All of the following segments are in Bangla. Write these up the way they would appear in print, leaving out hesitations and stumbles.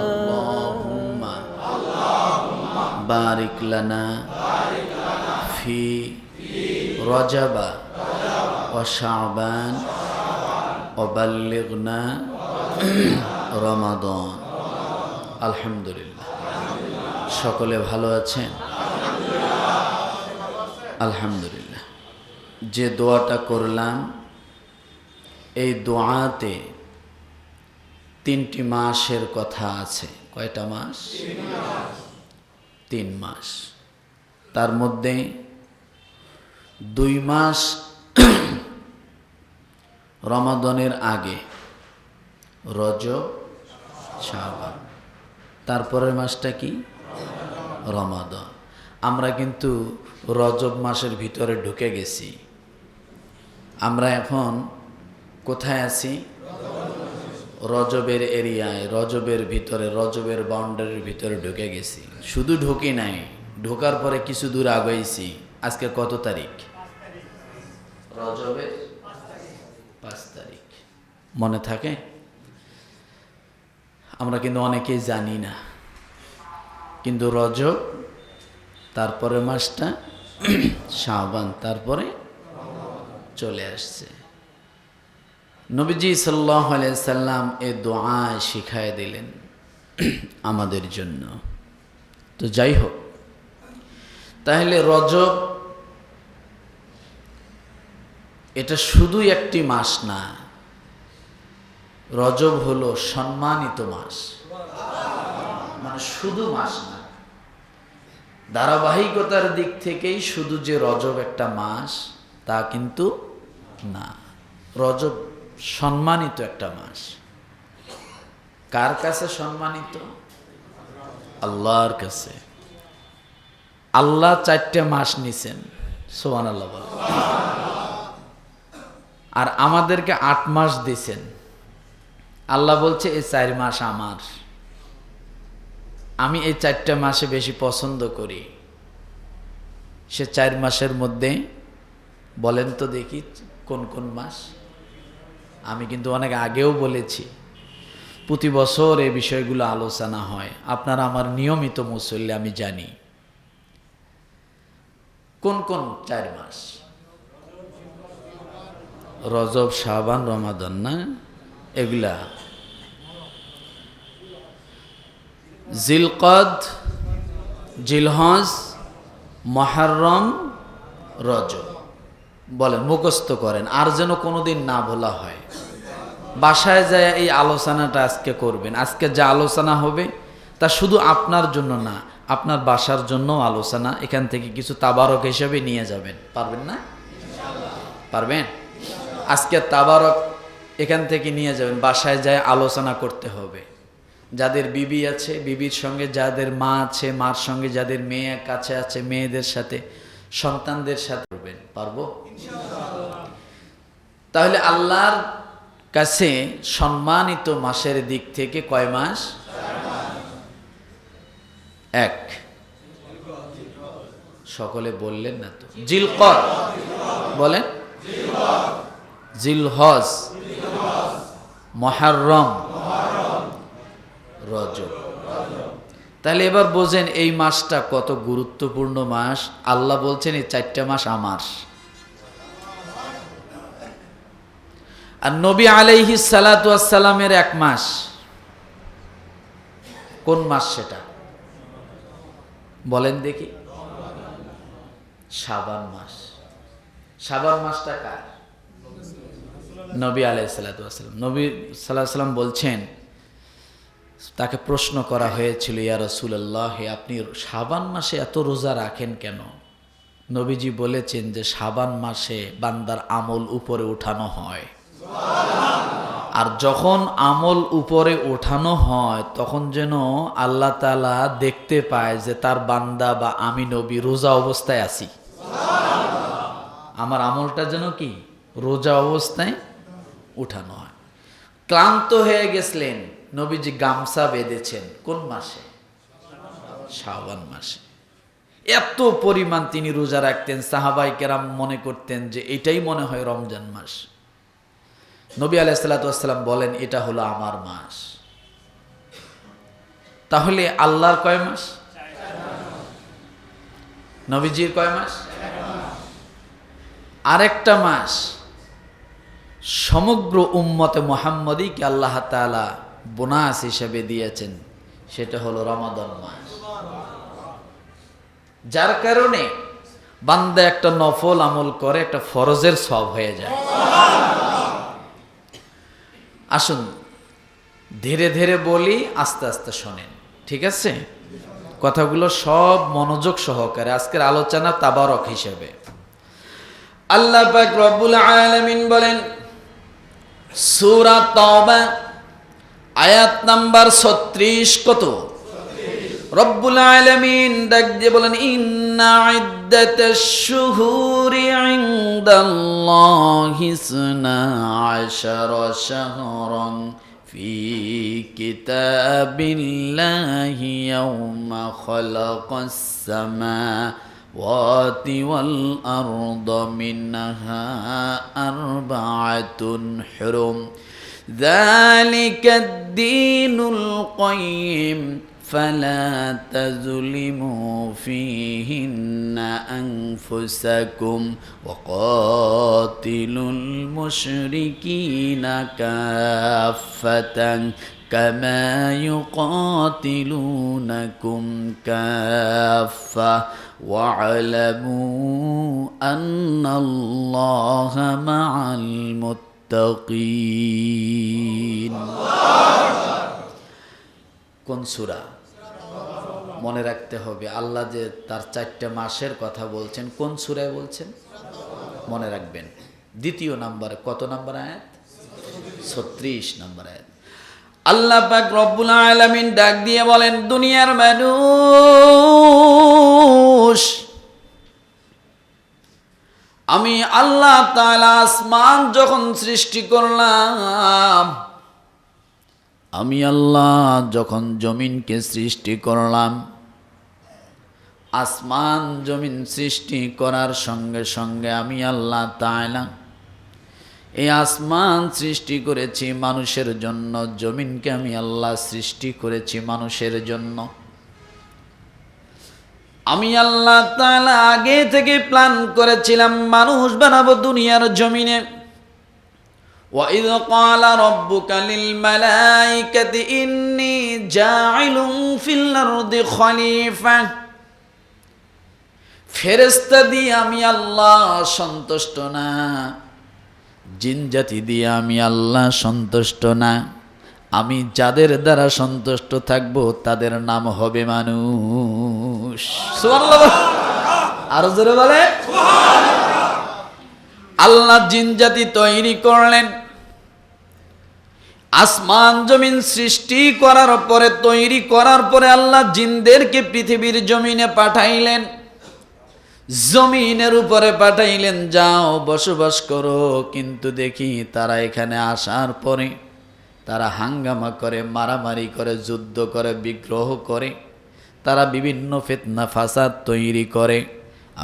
আল্লাহুম্মা বারিক লানা ফি রজবা ওয়া শাবান ওয়া বাল্লিগনা রমাদান। আলহামদুলিল্লাহ, সকলে ভালো আছেন? আলহামদুলিল্লাহ। যে দোয়াটা করলাম, এই দোয়াতে 3টি মাসের কথা আছে। কয়টা মাস? 3 মাস। তার মধ্যে 2 মাস রমাদানের আগে, রজব, শাবান। তারপরের মাসটা কি? রমাদান। আমরা কিন্তু রজব মাসের ভিতরে ঢুকে গেছি। আমরা এখন কোথায় আছি? রজবের এরিয়ায়, রজবের ভিতরে, রজবের বাউন্ডারির ভিতরে ঢুকে গেছি। শুধু ঢুকি নাই, ঢোকার পরে কিছু দূর আগাইছি। আজকে কত তারিখ? রজবের 5 তারিখ। মনে থাকে? আমরা কিন্তু অনেকেই জানি না, কিন্তু রজব, তারপরে মাসটা শাবান, তারপরে চলে আসছে। নবীজি সাল্লাল্লাহু আলাইহি সাল্লাম এ দোয়া শিখায় দিলেন আমাদের জন্য। তো যাই হোক, তাহলে রজব এটা শুধুই একটি মাস না, রজব হলো সম্মানিত মাস। মানে শুধু মাস না, ধারাবাহিকতার দিক থেকেই শুধু যে রজব একটা মাস তা কিন্তু না। রজব সম্মানিত একটা মাস। কার কাছে সম্মানিত? আল্লাহর কাছে। আল্লাহ 4টে মাস নিছেন, সুবহানাল্লাহ বলেন। আর আমাদেরকে 8 মাস দিছেন। আল্লাহ বলছে এই 4 মাস আমার, আমি এই 4টে মাসে বেশি পছন্দ করি। সে 4 মাসের মধ্যে বলেন তো দেখি কোন কোন মাস? আমি কিন্তু অনেক আগেও বলেছি, প্রতি বছর এই বিষয়গুলো আলোচনা হয়। আপনারা আমার নিয়মিত মুসল্লি, আমি জানি কোন কোন 4 মাস। রজব, শাবান, রমাদান না? এগুলা জিলকদ, জিলহজ, মুহররম, রজব। বলেন, মুখস্থ করেন, আর যেন কোনোদিন না বলা হয়। বাসায় যায় এই আলোচনাটা আজকে করবেন। আজকে যা আলোচনা হবে তা শুধু আপনার জন্য না, আপনার বাসার জন্য আলোচনা। এখান থেকে কিছু তাবারক হিসেবে নিয়ে যাবেন। পারবেন না? পারবেন? আজকে তাবারক এখান থেকে নিয়ে যাবেন, বাসায় যায় আলোচনা করতে হবে। যাদের বিবি আছে, বিবির সঙ্গে, যাদের মা আছে, মার সঙ্গে, যাদের মেয়ে কাছে আছে, মেয়েদের সাথে, সন্তানদের সাথে করবেন। পারবো? তাহলে আল্লাহর কাছে সম্মানিত মাসের দিক থেকে কয় মাস? 1। সকলে বললেন না তো? জিলকদ বলেন, জিলহজ, মুহররম, রজব। তাহলে এবার বোঝেন এই মাসটা কত গুরুত্বপূর্ণ মাস। আল্লাহ বলছেন এই 4টে মাস আমার। আর নবী আলাইহিস সালাতু ওয়াস সালামের 1 মাস। কোন মাস সেটা? বলেন দেখি। শাবান মাস। শাবান মাসটা কার? নবী আলাইহিস সালাতু ওয়াস সালাম। নবী সাল্লাল্লাহু আলাইহি ওয়াসাল্লাম বলছেন, তাকে প্রশ্ন করা হয়েছিল, ইয়া রাসূলুল্লাহ, আপনি শাবান মাসে এত রোজা রাখেন কেন? নবীজি বলেছেন যে শাবান মাসে বান্দার আমল উপরে উঠানো হয়। আর যখন আমল উপরে ওঠানো হয় তখন যেন আল্লাহ তাআলা দেখতে পায় যে তার বান্দা বা আমি নবী রোজা অবস্থায় আছি। আমার আমলটা যেন কি রোজা অবস্থায় উঠানো হয়। ক্লান্ত হয়ে গেছিলেন, নবীজি গামছা বেঁধেছেন। কোন মাসে? শাবান মাসে। এত পরিমাণ তিনি রোজা রাখতেন, সাহাবায়ে কেরাম মনে করতেন যে এটাই মনে হয় রমজান মাস। নবী আলাইহিস সালাতু ওয়াস সালাম বলেন এটা হলো আমার মাস। তাহলে আল্লাহর কয় মাস? নবীজির কয় মাস? আরেকটা মাস সমগ্র উম্মতে মুহাম্মদীকে আল্লাহ তাআলা বোনাস হিসেবে দিয়েছেন, সেটা হলো রমাদান মাস। যার কারণে বান্দা একটা নফল আমল করে একটা ফরজের সওয়াব হয়ে যায়। আসুন ধীরে ধীরে বলি, আস্তে আস্তে শোনেন, ঠিক আছে? কথাগুলো সব মনোযোগ সহকারে, আজকের আলোচনা তাবারক হিসেবে। আল্লাহ পাক রব্বুল আলামিন বলেন সূরা তাওবা আয়াত নাম্বার 36, কত? রব্বুল আলামিন ডাক দিয়ে বলেন ইন্না ইদ্দাতাশ শুহুরি ইনদাল্লাহি 12 শাহরান ফি কিতাবিল্লাহি ইয়াওমা খালাকাস সামাওয়াতি ওয়াল আরদা মিনহা আরবাআতুন হুরুম যালিকাদ দীনুল কাইয়্যিম فلا تظلموا فيهن أنفسكم وقاتلوا المشركين كافة كما يقاتلونكم كافة واعلموا أن الله مع المتقين. কোন সূরা? মনে রাখতে হবে, আল্লাহ যে তার 4টা মাসের কথা বলছেন, কোন সূরায় বলছেন মনে রাখবেন। দ্বিতীয় নম্বরে কত নম্বর আয়াত? 36 নম্বর আয়াত। আল্লাহ পাক রব্বুল আলামিন ডাক দিয়ে বলেন দুনিয়ার মানুষ, আমি আল্লাহ তাআলা আসমান যখন সৃষ্টি করলাম, আমি আল্লাহ যখন জমিনকে সৃষ্টি করলাম, আসমান জমিন সৃষ্টি করার সঙ্গে সঙ্গে আমি আল্লাহ তাআলা এই আসমান সৃষ্টি করেছি মানুষের জন্য, জমিনকে আমি আল্লাহ সৃষ্টি করেছি মানুষের জন্য। আমি আল্লাহ তাআলা আগে থেকে প্ল্যান করেছিলাম মানুষ বানাবো দুনিয়ার জমিনে। وَإِذْ قَالَ رَبُّكَ لِلْمَلَائِكَةِ إِنِّي جَاعِلٌ فِي الْأَرْضِ خَلِيفَةً। ফেরেশতা দিয়ে আমি আল্লাহ সন্তুষ্ট না, জিন জাতি দিয়ে আমি আল্লাহ সন্তুষ্ট না। আমি যাদের দ্বারা সন্তুষ্ট থাকব তাদের নাম হবে মানুষ। সুবহানাল্লাহ, আরো জোরে বলে সুবহানাল্লাহ। আল্লাহ জিন জাতি তৈরি করলেন, আসমান জমিন সৃষ্টি করার পরে, তৈরি করার পরে আল্লাহ জিনদেরকে পৃথিবীর জমিনে পাঠাইলেন, জমিনের উপরে পাঠাইলেন, যাও বসবাস করো। কিন্তু দেখি তারা এখানে আসার পরে তারা হাঙ্গামা করে, মারামারি করে, যুদ্ধ করে, বিগ্রহ করে, তারা বিভিন্ন ফিতনা ফাসাদ তৈরি করে।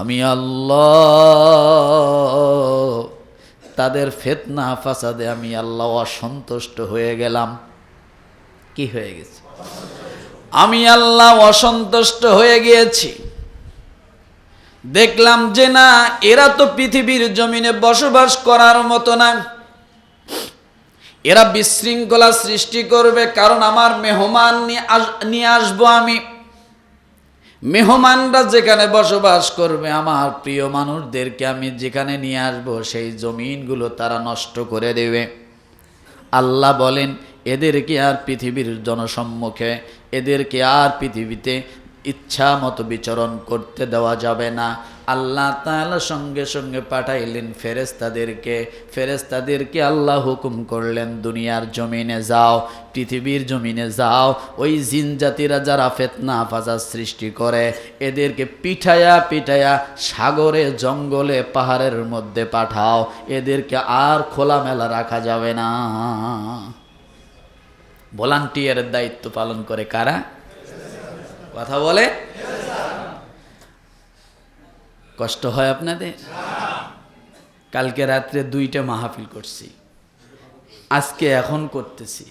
আমি আল্লাহ তাদের ফিতনা ফাসাদে আমি আল্লাহ অসন্তুষ্ট হয়ে গেলাম। কি হয়ে গেছে? আমি আল্লাহ অসন্তুষ্ট হয়ে গিয়েছি। দেখলাম যে না, এরা তো পৃথিবীর জমিনে বসবাস করার মতো না, এরা বিশৃঙ্খলা সৃষ্টি করবে। কারণ আমার মেহমান নিয়ে আসবো আমি, মেহমানরা যেখানে বসবাস করবে, আমার প্রিয় মানুষদেরকে আমি যেখানে নিয়ে আসব, সেই জমিনগুলো তারা নষ্ট করে দেবে। আল্লাহ বলেন এদেরকে আর পৃথিবীর জনসম্মুখে, এদেরকে আর পৃথিবীতে ইচ্ছা মতো বিচরণ করতে দেওয়া যাবে না। আল্লাহ তাআলা সঙ্গে সঙ্গে পাঠাইলেন ফেরেশতাদেরকে। ফেরেশতাদেরকে আল্লাহ হুকুম করলেন দুনিয়ার জমিনে যাও, পৃথিবীর জমিনে যাও, ওই জিন জাতিরা যারা ফিতনা ফাসাদ সৃষ্টি করে এদেরকে পিঠায়া পিঠায়া সাগরে, জঙ্গলে, পাহাড়ের মধ্যে পাঠাও। এদেরকে আর খোলামেলা রাখা যাবে না। ভলান্টিয়ারের দায়িত্ব পালন করে কারা? কথা বলে। কষ্ট হয় আপনাদের? কালকে রাত্রে 2টা মাহফিল করছি, আজকে এখন করতেছি।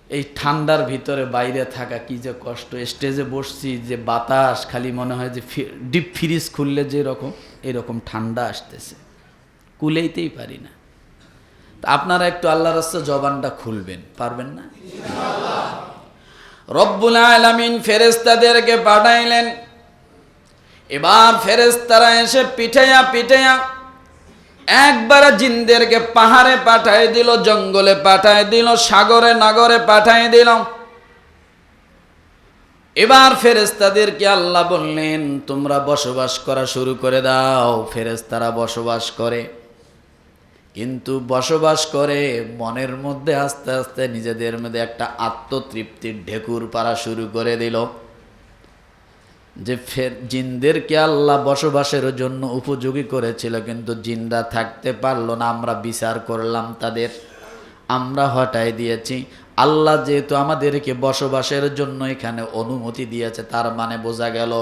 এই ঠান্ডার ভিতরে বাইরে থাকা কি যে কষ্ট। স্টেজে বসছি যে বাতাস, খালি মনে হয় যে ডিপ ফ্রিজ খুললে যে রকম এরকম ঠান্ডা আসতেছে, কুলেইতেই পারি না। তা আপনারা একটু আল্লাহর রাস্তায় জবানটা খুলবেন, পারবেন না? রব্বুল আলামিন ফেরেশতাদেরকে পাঠাইলেন। এবার ফেরেশতারা এসে পিঠাইয়া পিঠাইয়া একবার জিনদেরকে পাহাড়ে পাঠাই দিল, জঙ্গলে পাঠাই দিল, সাগরে নগরে পাঠাই দিল। এবার ফেরেশতাদেরকে আল্লাহ বললেন, তোমরা বসবাস করা শুরু করে দাও। ফেরেশতারা বসবাস করে, কিন্তু বসবাস করে মনের মধ্যে আস্তে আস্তে নিজেদের মধ্যে একটা আত্মতৃপ্তির ঢেকুর পাড়া শুরু করে দিল যে জিনদেরকে আল্লাহ বসবাসের জন্য উপযোগী করেছিল, কিন্তু জিনরা থাকতে পারলো না। আমরা বিচার করলাম তাদের, আমরা হটাই দিয়েছি। আল্লাহ যেহেতু আমাদেরকে বসবাসের জন্য এখানে অনুমতি দিয়েছে, তার মানে বোঝা গেল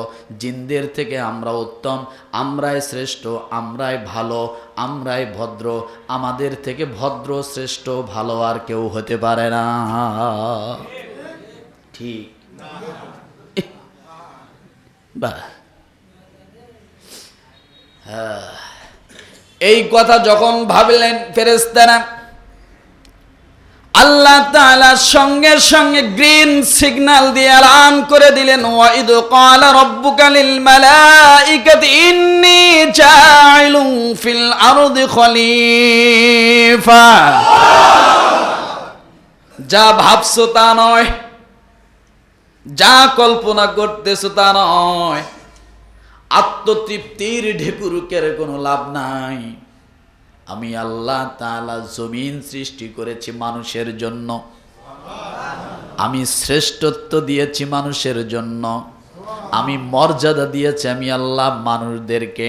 জিনদের থেকে আমরা উত্তম, আমরাই শ্রেষ্ঠ, আমরাই ভালো, আমরাই ভদ্র। আমাদের থেকে ভদ্র, শ্রেষ্ঠ, ভালো আর কেউ হতে পারে না। ঠিক বাহ, হ্যাঁ। এই কথা যখন ভাবলেন ফেরেশতারা, আল্লাহ তাআলা সঙ্গে সঙ্গে গ্রিন সিগন্যাল দিয়ে এলান করে দিলেন, ওয়াইদ ক্বালা রাব্বুকা লিল মালাইকাতি ইন্নী জাইলুন ফিল আরদি খলিফা। যা ভাবছো তা নয়, যা কল্পনা করতেছো তা নয়। আত্মতৃপ্তির ঢেকুরুকের কোনো লাভ নাই। আমি আল্লাহ তাআলা জমিন সৃষ্টি করেছি মানুষের জন্য, আমি শ্রেষ্ঠত্ব দিয়েছি মানুষের জন্য, আমি মর্যাদা দিয়েছি আমি আল্লাহ মানুষদেরকে।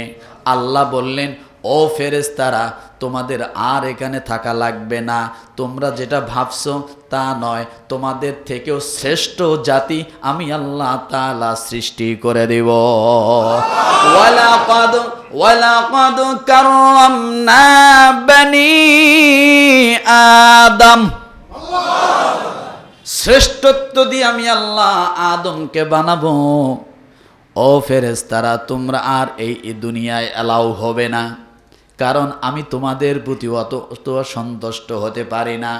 আল্লাহ বললেন, ও ফেরেশতারা, তোমাদের আর এখানে থাকা লাগবে না। তোমরা যেটা ভাবছো তা নয়, তোমাদের থেকেও শ্রেষ্ঠ জাতি আমি আল্লাহ তাআলা সৃষ্টি করে দেব। ওয়ালাকাদ কাররামনা বনি আদম। শ্রেষ্ঠত্ব দিয়ে আমি আল্লাহ আদমকে বানাবো। ও ফেরেশতারা, তোমরা আর এই দুনিয়ায় এলাও হবে না, কারণ আমি তোমাদের প্রতি অত সন্তুষ্ট হতে পারি না।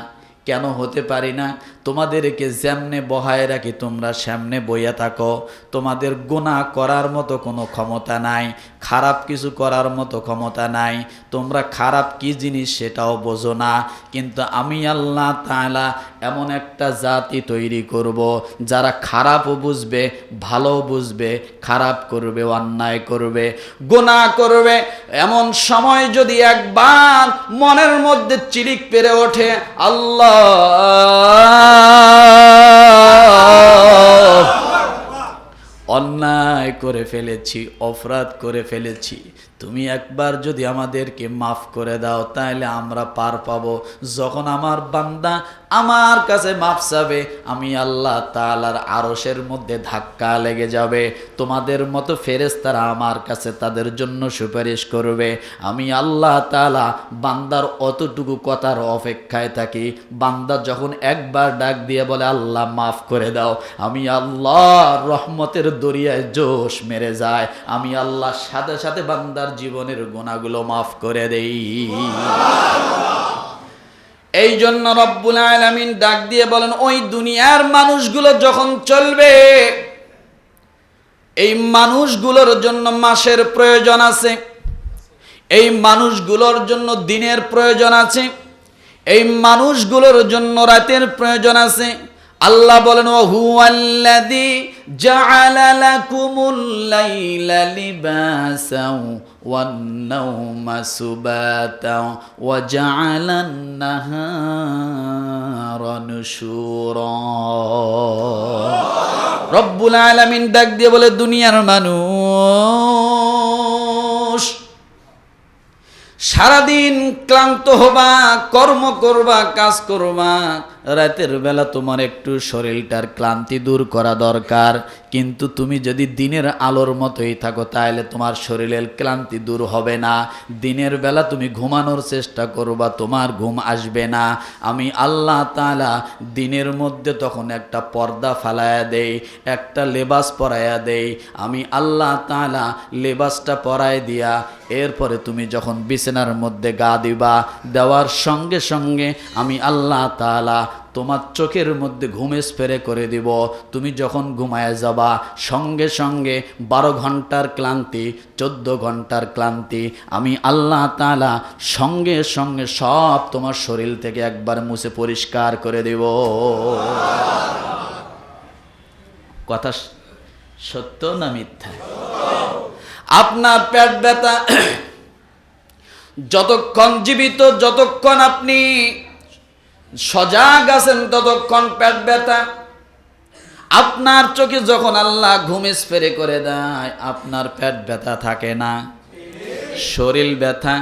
কেন হতে পারি না? তোমাদেরকে যেমনে বহায় রাখি তোমরা সামনে বইয়া থাকো। তোমাদের গুনাহ করার মতো কোনো ক্ষমতা নাই, খারাপ কিছু করার মতো ক্ষমতা নাই। তোমরা খারাপ কি জিনিস সেটাও বোঝো না। কিন্তু আমি আল্লাহ তাআলা এমন একটা জাতি তৈরি করব যারা খারাপও বুঝবে, ভালো বুঝবে, খারাপ করবে, অন্যায় করবে, গুনাহ করবে। এমন সময় যদি একবার মনের মধ্যে চিলিক পেরে ওঠে, আল্লাহ অন্যায় করে ফেলেছি, অপরাধ করে ফেলেছি, তুমি একবার যদি আমাদেরকে মাফ করে দাও তাহলে আমরা পার পাবো। যখন আমার বান্দা আমার কাছে মাফ চাবে, আমি আল্লাহ তাআলার আরশের মধ্যে ধাক্কা লেগে যাবে। তোমাদের মতো ফেরেশতারা আমার কাছে তাদের জন্য সুপারিশ করবে। আমি আল্লাহ তাআলা বান্দার অতটুকু কথার অপেক্ষায় থাকি। বান্দা যখন একবার ডাক দিয়ে বলে আল্লাহ মাফ করে দাও, আমি আল্লাহ রহমতের দরিয়ায় জোশ মেরে যায়। আমি আল্লাহ সাথে সাথে বান্দার জীবনের গুনাহগুলো মাফ করে দেই। এই জন্য রব্বুল আলামিন ডাক দিয়ে বলেন, ওই দুনিয়ার মানুষগুলো যখন চলবে, এই মানুষগুলোর জন্য মাসের প্রয়োজন আছে, এই মানুষগুলোর জন্য দিনের প্রয়োজন আছে, এই মানুষগুলোর জন্য রাতের প্রয়োজন আছে। আল্লাহ বলেন, ওয়া হুয়াল্লাযী জাআলা লাকুমুল লাইলা লিবাসাও ওয়ান নাওমা সুবাতাও ওয়া জাআলান নাহারা নুশুরা। রব্বুল আলামিন ডাক দিয়ে বলে, দুনিয়ার মানুষ সারাদিন ক্লান্ত হবা, কর্ম করবা, কাজ করবা, রাতের বেলা তোমার একটু শরীরটার ক্লান্তি দূর করা দরকার। কিন্তু তুমি যদি দিনের আলোর মতোই থাকো তাহলে তোমার শরীরের ক্লান্তি দূর হবে না। দিনের বেলা তুমি ঘুমানোর চেষ্টা করবা, তোমার ঘুম আসবে না। আমি আল্লাহ তাআলা দিনের মধ্যে তখন একটা পর্দা ফালায়া দেই, একটা লেবাস পরাইয়া দেই। আমি আল্লাহ তাআলা লেবাসটা পরায় দিয়া এরপরে তুমি যখন বিছানার মধ্যে গা দিবা, দেওয়ার সঙ্গে সঙ্গে আমি আল্লাহ তাআলা তোমার চোখের মধ্যে ঘুম স্প্রে করে দিব। তুমি যখন ঘুমায় যাবা সঙ্গে সঙ্গে 12 ঘন্টার ক্লান্তি, 14 ঘন্টার ক্লান্তি আমি আল্লাহ তাআলা সঙ্গে সঙ্গে সব তোমার শরীর থেকে একবার মুছে পরিষ্কার করে দেব। কথা সত্য না মিথ্যা? আপনার পেট ব্যথা যতক্ষণ জীবিত, যতক্ষণ আপনি সজাগ আছেন ততক্ষণ পেট ব্যথা। আপনার চোখে যখন আল্লাহ ঘুম স্প্রে করে দেয় আপনার পেট ব্যথা থাকে না, শরীর ব্যথা।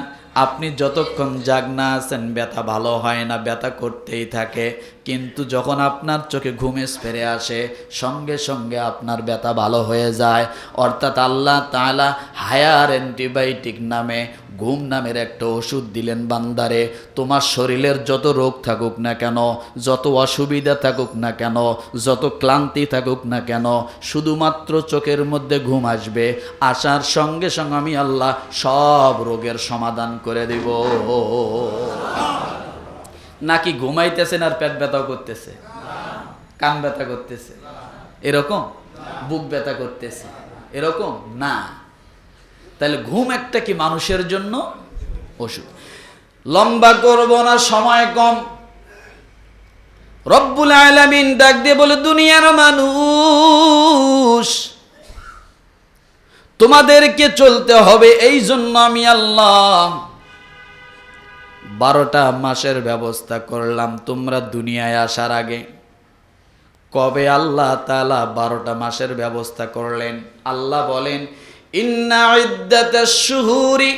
আপনি যতক্ষণ জাগনা আছেন ব্যথা ভালো হয় না, ব্যথা করতেই থাকে। কিন্তু যখন আপনার চোখে ঘুম স্প্রে আসে সঙ্গে সঙ্গে আপনার ব্যথা ভালো হয়ে যায়। অর্থাৎ আল্লাহ তাআলা হায়ার অ্যান্টিবায়োটিক নামে, ঘুম নামের একটা ওষুধ দিলেন বান্দারে। তোমার শরীরের যত রোগ থাকুক না কেন, যত অসুবিধা থাকুক না কেন, যত ক্লান্তি থাকুক না কেন, শুধুমাত্র চোখের মধ্যে ঘুম আসবে, আসার সঙ্গে সঙ্গে আমি আল্লাহ সব রোগের সমাধান করে দিব। নাকি ঘুমাইতেছেন আর পেট ব্যথাও করতেছে, কান ব্যথা করতেছে, এরকম বুক ব্যথা করতেছে, এরকম না। তাহলে ঘুম একটা কি মানুষের জন্য ওষুধ। লম্বা করব না, সময় কম। রব্বুল আলামিন ডাক দিয়ে বলে, দুনিয়ার মানুষ তোমাদেরকে চলতে হবে, এই জন্য আমি আল্লাহ 12টা মাসের ব্যবস্থা করলাম তোমরা দুনিয়ায় আসার আগে। কবে আল্লাহ তাআলা 12টা মাসের ব্যবস্থা করলেন? আল্লাহ বলেন, ইন্না ইদ্দাতাশ শুহুরি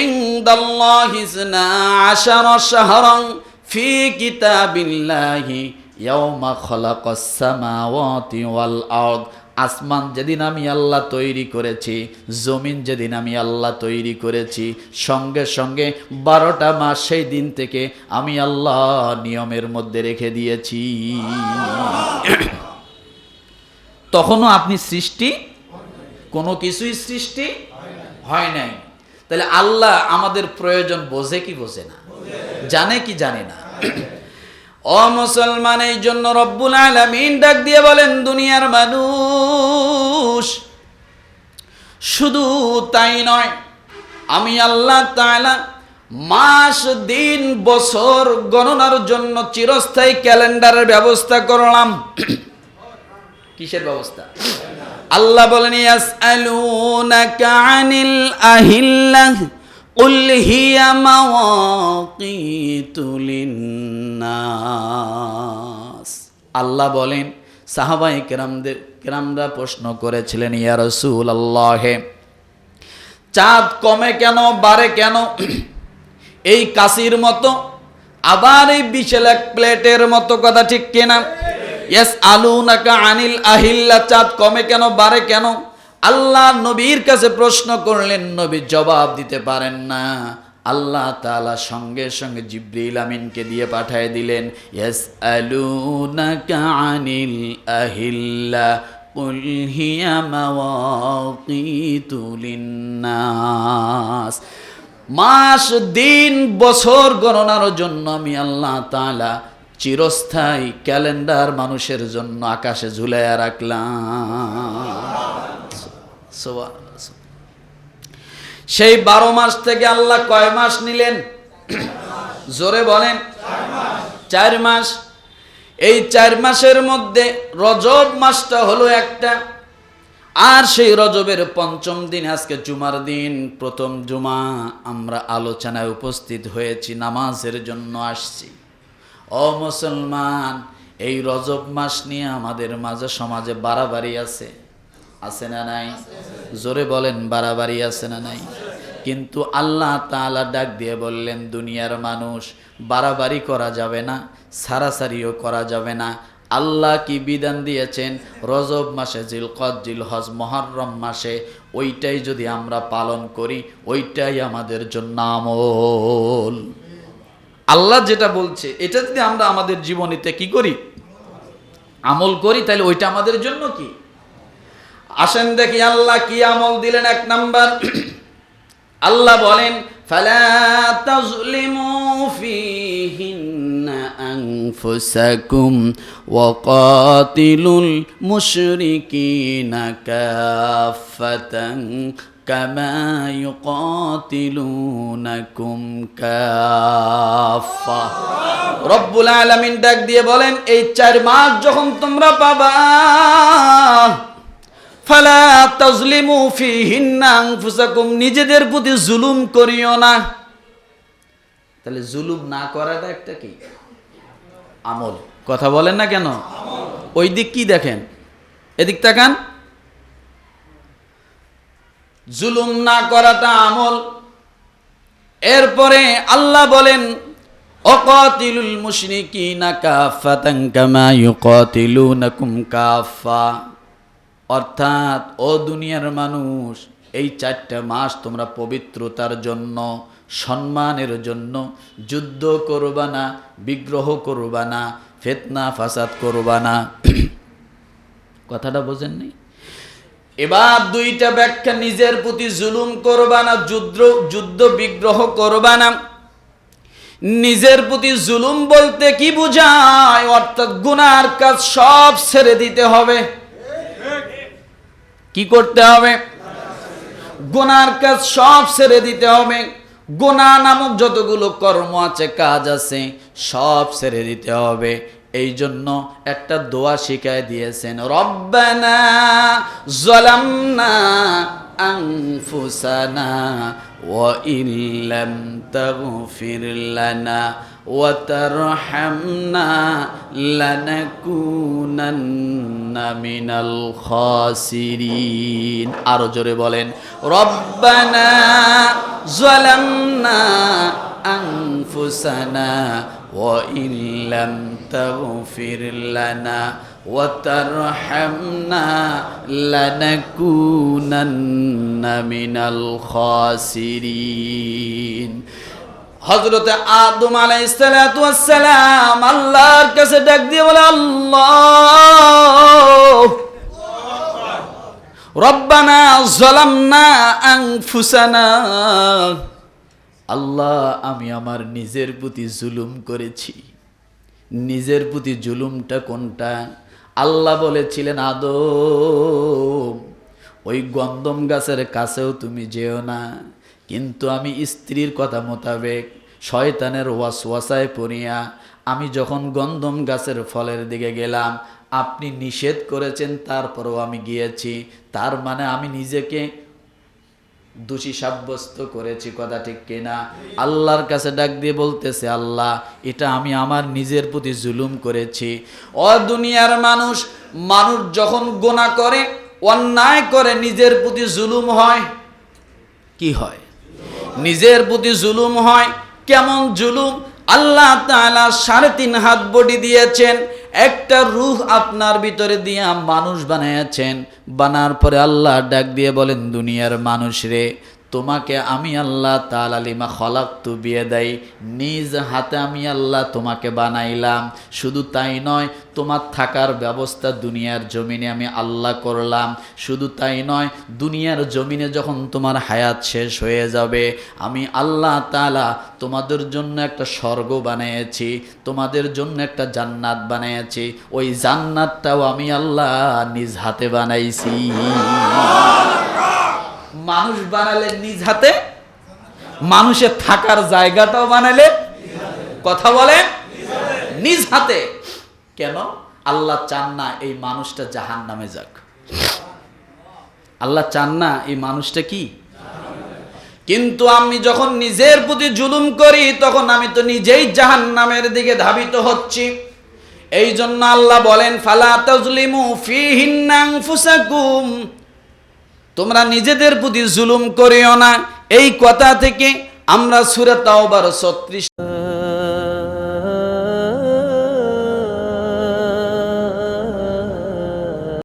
ইনদাল্লাহি 12 শাহরান ফি কিতাবিল্লাহি ইয়াওমা খালাকাস সামাওয়াতি ওয়াল আরদ। আসমান যেদিন আমি আল্লাহ তৈরি করেছি, জমিন যেদিন আমি আল্লাহ তৈরি করেছি, সঙ্গে সঙ্গে 12টা মাস সেই দিন থেকে আমি আল্লাহ নিয়মের মধ্যে রেখে দিয়েছি। তখনও আপনি সৃষ্টি, কোনো কিছুই সৃষ্টি হয় নাই। তাহলে আল্লাহ আমাদের প্রয়োজন বোঝে কি বোঝে না? জানে কি জানে না? ও মুসলমান, এই জন্য রব্বুল আলামিন ডাক দিয়ে বলেন, দুনিয়ার মানুষ শুধু তাই নয়, আমি আল্লাহ তাআলা মাস, দিন, বছর গণনার জন্য চিরস্থায়ী ক্যালেন্ডারের ব্যবস্থা করলাম। কিসের ব্যবস্থা? আল্লাহ বলেন, ইয়াসআলুনাকা আনিল আহিল্লাহ কুল হিয়া মাওয়াকিতু লিন্নাস। আল্লাহ বলেন, সাহাবায়ে কেরামরা প্রশ্ন করেছিলেন, ইয়া রাসূলুল্লাহ, চাঁদ কমে কেন, বাড়ে কেন? এই কাশির মতো, আবার এই বিশাল এক প্লেটের মতো, কথা ঠিক কিনা? ইয়াসআলুনাকা আনিল আহিল্লা, চাঁদ কমে কেন, বাড়ে কেন? আল্লাহ নবীর কাছে প্রশ্ন করলেন, নবী জবাব দিতে পারেন না। আল্লাহ তাআলা সঙ্গে সঙ্গে জিবরিল আমিনকে দিয়ে পাঠিয়ে দিলেন, ইয়াসআলুনাকা আনিল আহিল্লা কুল হিয়া মাওয়াকিতু লিন্নাস। মাস, দিন, বছর গণনার জন্য আমি আল্লাহ তাআলা চিরস্থায়ী ক্যালেন্ডার মানুষের জন্য আকাশে ঝুলাইয়া রাখলাম। সেই 12 মাস থেকে আল্লাহ কয় মাস নিলেন? জোরে বলেন, 4 মাস। এই 4 মাসের মধ্যে রজব মাসটা হলো একটা। আর সেই রজবের 5ম দিন, আজকে জুমার দিন, প্রথম জুমা, আমরা আলোচনায় উপস্থিত হয়েছি, নামাজের জন্য আসছি। ও মুসলমান, এই রজব মাস নিয়ে আমাদের মাঝে সমাজে বাড়াবাড়ি আছে, আছে না নাই? জোরে বলেন, বাড়াবাড়ি আছে না নাই? কিন্তু আল্লাহ তাআলা ডাক দিয়ে বললেন, দুনিয়ার মানুষ, বাড়াবাড়ি করা যাবে না, সারাসারিও করা যাবে না। আল্লাহ কি বিধান দিয়েছেন, রজব মাসে, জিলকদ, জিলহজ, মুহররম মাসে, ওইটাই যদি আমরা পালন করি, ওইটাই আমাদের জন্য আমল। আল্লাহ যেটা বলছে এটা যদি আমরা আমাদের জীবনীতে কি করি, আমল করি, তাহলে ওইটা আমাদের জন্য কি। আসেন দেখি আল্লাহ কি আমল দিলেন। এক নাম্বার, আল্লাহ বলেন, ফালা তাজলিমু ফীহিন্না আনফুসাকুম ওয়া কাতিলুল মুশরিকিনা কাফাতান কামা ইউকাতিলুনাকুম কাফা। রব্বুল আলামিন ডাক দিয়ে বলেন, এই 4 মাস যখন তোমরা পাবা, ফালা তাজলিমু ফীহিন্না আনফুসাকুম, নিজেদের প্রতি জুলুম করিও না। তাহলে জুলুম না করাটা একটা কি আমল। কথা বলেন না কেন? ওই দিক কি দেখেন, এদিক তাকান। জুলুম না করাটা আমল। এরপরে আল্লাহ বলেন, ওয়াকাতিলুল মুশরিকিনা কাফাতান কামা ইউকাতিলুনাকুম কাফা। অর্থাৎ ও দুনিয়ার মানুষ, এই 4টা মাস তোমরা পবিত্রতার জন্য, সম্মানের জন্য যুদ্ধ করবা না, বিগ্রহ করবা না, ফিতনা ফাসাদ করবা না। কথাটা বোঝেননি? এবার 2টা ব্যাখ্যা, নিজের প্রতি জুলুম করবা না, যুদ্ধ বিগ্রহ করবা না। নিজের প্রতি জুলুম বলতে কি বোঝায়? অর্থাৎ গুনার কাজ সব ছেড়ে দিতে হবে। কি করতে হবে? গুনার কাজ সব ছেড়ে দিতে হবে। গুনাহ নামক যতগুলো কর্ম আছে, কাজ আছে, সব ছেড়ে দিতে হবে। এই জন্য একটা দোয়া শিখায় দিয়েছেন, রব্বানা যালামনা আনফুসানা ওয়া ইল্লাম তাগফির লানা ওয়া তারহামনা লানাকুনান্না মিনাল খাসিরিন। আরো জোরে বলেন, রব্বানা যালামনা আনফুসানা ওয়া ইল্লাম তাগফির লানা ওয়া তারহামনা লানাকুনান্না মিনাল খাসিরিন। হযরত আদম আলাইহিস সালাতু ওয়াস সালাম আল্লাহর কাছে ডাক দিয়ে বলে, আল্লাহ, রব্বানা যালামনা আনফুসানা, আল্লাহ আমি আমার নিজের প্রতি জুলুম করেছি। নিজের প্রতি জুলুমটা কোনটা? আল্লাহ বলেছিলেন, আদম, ওই গন্ধম গাছের কাছেও তুমি যেও না। কিন্তু আমি স্ত্রীর কথা মোতাবেক শয়তানের ওয়াসওয়াসায় পড়িয়া আমি যখন গন্ধম গাছের ফলের দিকে গেলাম, আপনি নিষেধ করেছেন, তারপরেও আমি গিয়েছি। তার মানে আমি নিজেকে দোষী সাব্যস্ত করেছি। কথা ঠিক কিনা? আল্লাহর কাছে ডাক দিয়ে বলতেছে, আল্লাহ, এটা আমি আমার নিজের প্রতি জুলুম করেছি। ও দুনিয়ার মানুষ, মানুষ যখন গুনাহ করে, অন্যায় করে, নিজের প্রতি জুলুম হয়। কি হয়? নিজের প্রতি জুলুম হয়। কেমন জুলুম? আল্লাহ তাআলা 3.5 হাত বডি দিয়েছেন, একটা রূহ আপনার ভিতরে দিয়া মানুষ বানিয়েছেন। বানার পরে আল্লাহ ডাক দিয়ে বলেন, দুনিয়ার মানুষ রে, তোমাকে আমি আল্লাহ তাআলা লিমা খলাকতু বিয়াদাই, নিজ হাতে আমি আল্লাহ তোমাকে বানাইলাম। শুধু তাই নয়, তোমার থাকার ব্যবস্থা দুনিয়ার জমিনে আমি আল্লাহ করলাম। শুধু তাই নয়, দুনিয়ার জমিনে যখন তোমার হায়াত শেষ হয়ে যাবে, আমি আল্লাহ তাআলা তোমাদের জন্য একটা স্বর্গ বানিয়েছি, তোমাদের জন্য একটা জান্নাত বানিয়েছি। ওই জান্নাতটাও আমি আল্লাহ নিজ হাতে বানাইছি। মানুষ বানালে নিজ হাতে, মানুষের থাকার জায়গাটাও বানালে, কথা বলে, নিজ হাতে। কেন? আল্লাহ চান না এই মানুষটা জাহান্নামে যাক। আল্লাহ চান না এই মানুষটা কি। কিন্তু আমি যখন নিজের প্রতি জুলুম করি, তখন আমি তো নিজেই জাহান্নামের দিকে ধাবিত হচ্ছি। এই জন্য আল্লাহ বলেন, ফালা তাজলিমু ফীহিন্না আনফুসাকুম, তোমরা নিজেদের প্রতি জুলুম করিও না। এই কথা থেকে আমরা সূরা তাওবার 36